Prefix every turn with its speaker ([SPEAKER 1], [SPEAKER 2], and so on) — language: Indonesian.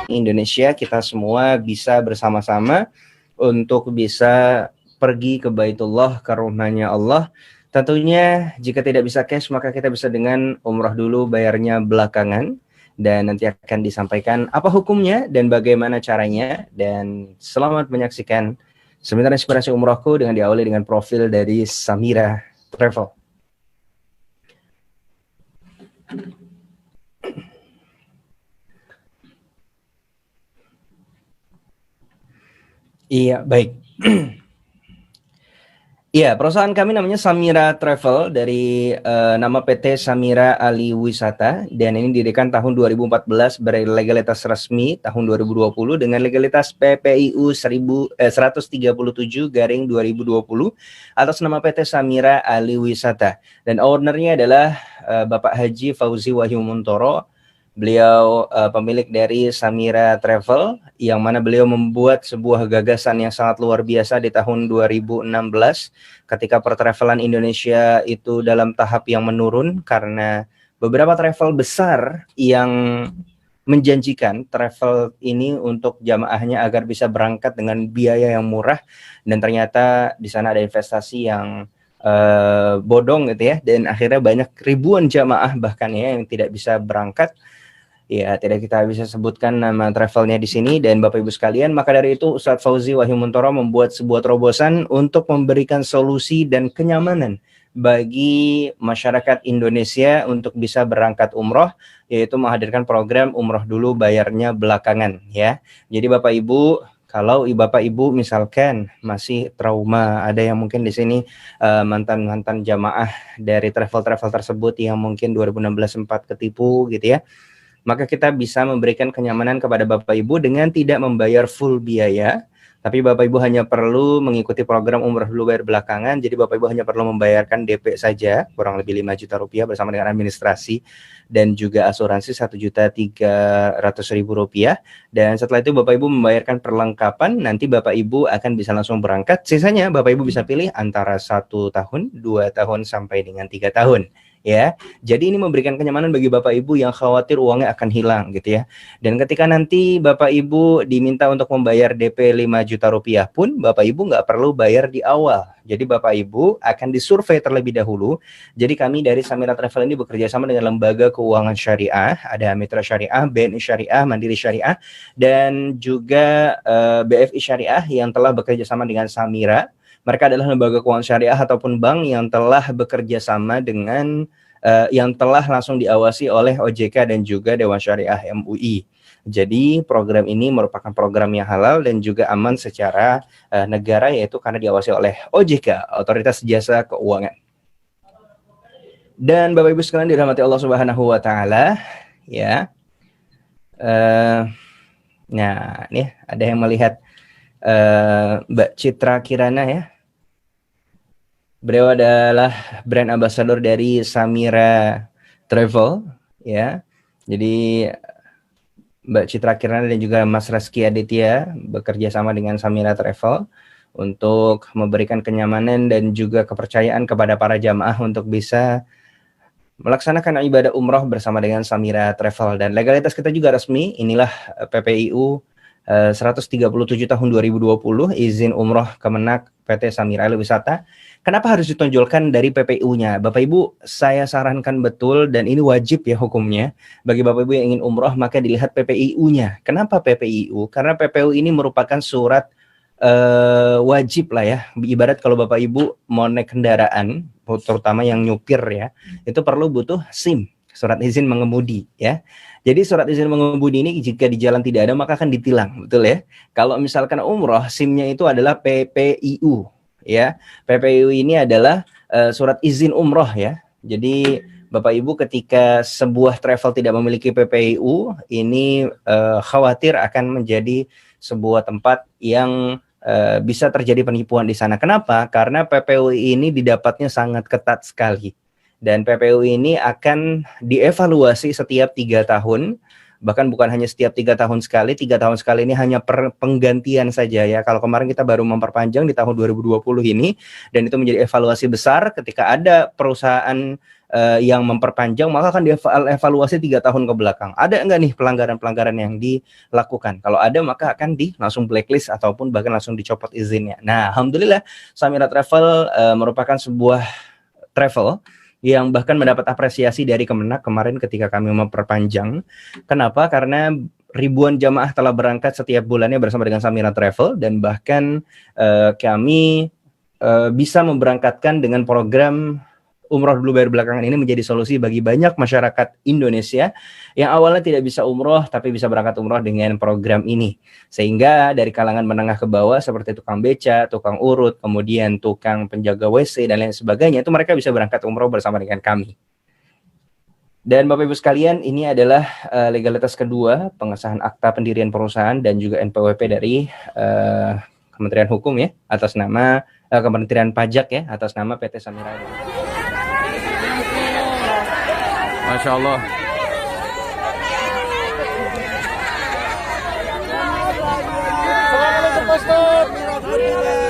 [SPEAKER 1] Indonesia kita semua bisa bersama-sama untuk bisa pergi ke Baitullah ke rumahnya Allah. Tentunya jika tidak bisa cash maka kita bisa dengan umrah dulu, bayarnya belakangan, dan nanti akan disampaikan apa hukumnya dan bagaimana caranya. Dan selamat menyaksikan seminar inspirasi umrahku dengan diawali dengan profil dari Samira Travel. Iya, baik. Iya, perusahaan kami namanya Samira Travel dari nama PT Samira Ali Wisata, dan ini didirikan tahun 2014 berlegalitas resmi tahun 2020 dengan legalitas PPIU 137/2020 atas nama PT Samira Ali Wisata, dan ownernya adalah Bapak Haji Fauzi Wahyu Muntoro. Beliau pemilik dari Samira Travel, yang mana beliau membuat sebuah gagasan yang sangat luar biasa di tahun 2016 ketika pertravelan Indonesia itu dalam tahap yang menurun karena beberapa travel besar yang menjanjikan travel ini untuk jamaahnya agar bisa berangkat dengan biaya yang murah, dan ternyata di sana ada investasi yang bodong gitu ya, dan akhirnya banyak ribuan jamaah bahkan ya yang tidak bisa berangkat. Ya, tidak kita bisa sebutkan nama travelnya di sini dan Bapak Ibu sekalian. Maka dari itu Ustadz Fauzi Wahyu Muntoro membuat sebuah terobosan untuk memberikan solusi dan kenyamanan bagi masyarakat Indonesia untuk bisa berangkat umroh, yaitu menghadirkan program umroh dulu bayarnya belakangan ya. Jadi Bapak Ibu, kalau Bapak Ibu misalkan masih trauma, ada yang mungkin di sini mantan-mantan jamaah dari travel-travel tersebut yang mungkin 2016 sempat ketipu gitu ya, maka kita bisa memberikan kenyamanan kepada Bapak Ibu dengan tidak membayar full biaya, tapi Bapak Ibu hanya perlu mengikuti program umroh dulu bayar belakangan. Jadi Bapak Ibu hanya perlu membayarkan DP saja, kurang lebih 5 juta rupiah bersama dengan administrasi dan juga asuransi 1.300.000 rupiah. Dan setelah itu Bapak Ibu membayarkan perlengkapan, nanti Bapak Ibu akan bisa langsung berangkat. Sisanya Bapak Ibu bisa pilih antara 1 tahun, 2 tahun, sampai dengan 3 tahun. Ya, jadi ini memberikan kenyamanan bagi Bapak Ibu yang khawatir uangnya akan hilang gitu ya. Dan ketika nanti Bapak Ibu diminta untuk membayar DP 5 juta rupiah pun, Bapak Ibu nggak perlu bayar di awal. Jadi Bapak Ibu akan disurvei terlebih dahulu. Jadi kami dari Samira Travel ini bekerja sama dengan lembaga keuangan syariah, ada Mitra Syariah, BNI Syariah, Mandiri Syariah, dan juga BFI Syariah yang telah bekerja sama dengan Samira. Mereka adalah lembaga keuangan syariah ataupun bank yang telah bekerja sama dengan yang telah langsung diawasi oleh OJK dan juga Dewan Syariah MUI. Jadi program ini merupakan program yang halal dan juga aman secara negara, yaitu karena diawasi oleh OJK, Otoritas Jasa Keuangan. Dan Bapak Ibu sekalian dirahmati Allah Subhanahu wa taala, ya. Nah, ini ada yang melihat Mbak Citra Kirana ya. Beliau adalah brand ambassador dari Samira Travel ya. Jadi Mbak Citra Kirana dan juga Mas Reski Aditya bekerja sama dengan Samira Travel untuk memberikan kenyamanan dan juga kepercayaan kepada para jamaah untuk bisa melaksanakan ibadah umroh bersama dengan Samira Travel. Dan legalitas kita juga resmi, inilah PPIU 137 tahun 2020, izin umroh Kemenak PT Samira Ali Wisata. Kenapa harus ditonjolkan dari PPIU-nya? Bapak Ibu, saya sarankan betul, dan ini wajib ya hukumnya. Bagi Bapak Ibu yang ingin umroh, maka dilihat PPIU-nya. Kenapa PPIU? Karena PPIU ini merupakan surat wajib lah ya. Ibarat kalau Bapak Ibu mau naik kendaraan, terutama yang nyupir ya, itu perlu butuh SIM, surat izin mengemudi ya. Jadi surat izin mengemudi ini jika di jalan tidak ada maka akan ditilang, betul ya. Kalau misalkan umroh, SIM-nya itu adalah PPIU ya. PPIU ini adalah surat izin umroh ya. Jadi Bapak Ibu ketika sebuah travel tidak memiliki PPIU, ini khawatir akan menjadi sebuah tempat yang bisa terjadi penipuan di sana. Kenapa? Karena PPIU ini didapatnya sangat ketat sekali. Dan PPIU ini akan dievaluasi setiap 3 tahun, bahkan bukan hanya setiap 3 tahun sekali. 3 tahun sekali ini hanya penggantian saja ya. Kalau kemarin kita baru memperpanjang di tahun 2020 ini, dan itu menjadi evaluasi besar ketika ada perusahaan yang memperpanjang, maka akan dievaluasi 3 tahun ke belakang. Ada nggak nih pelanggaran-pelanggaran yang dilakukan? Kalau ada, maka akan langsung blacklist ataupun bahkan langsung dicopot izinnya. Nah, alhamdulillah Samira Travel merupakan sebuah travel yang bahkan mendapat apresiasi dari Kemenak kemarin ketika kami memperpanjang. Kenapa? Karena ribuan jamaah telah berangkat setiap bulannya bersama dengan Samira Travel, dan bahkan kami bisa memberangkatkan dengan program umroh dulu bayar belakangan ini menjadi solusi bagi banyak masyarakat Indonesia yang awalnya tidak bisa umroh tapi bisa berangkat umroh dengan program ini. Sehingga dari kalangan menengah ke bawah seperti tukang beca, tukang urut, kemudian tukang penjaga WC dan lain sebagainya, itu mereka bisa berangkat umroh bersama dengan kami. Dan Bapak Ibu sekalian, ini adalah legalitas kedua pengesahan akta pendirian perusahaan dan juga NPWP dari Kementerian Hukum ya, atas nama Kementerian Pajak ya, atas nama PT Samira.
[SPEAKER 2] Masya Allah.
[SPEAKER 3] Assalamualaikum Pastor.